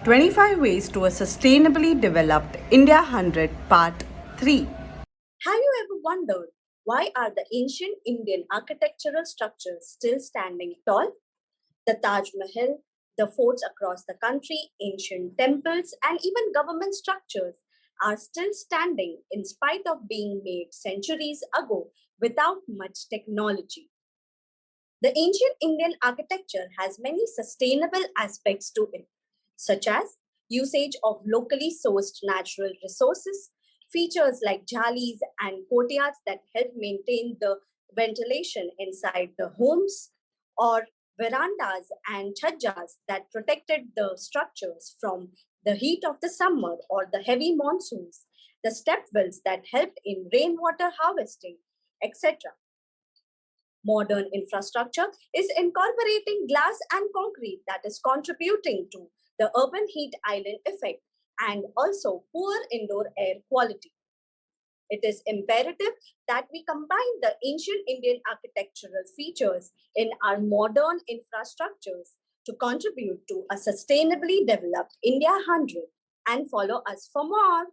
25 Ways to a Sustainably Developed India 100 Part 3. Have you ever wondered why are the ancient Indian architectural structures still standing tall? The Taj Mahal, the forts across the country, ancient temples, and even government structures are still standing in spite of being made centuries ago without much technology. The ancient Indian architecture has many sustainable aspects to it, such as usage of locally sourced natural resources, features like jalis and courtyards that help maintain the ventilation inside the homes, or verandas and chajjas that protected the structures from the heat of the summer or the heavy monsoons, the step wells that helped in rainwater harvesting, etc. Modern infrastructure is incorporating glass and concrete that is contributing to the urban heat island effect and also poor indoor air quality. It is imperative that we combine the ancient Indian architectural features in our modern infrastructures to contribute to a sustainably developed India 100 and follow us for more.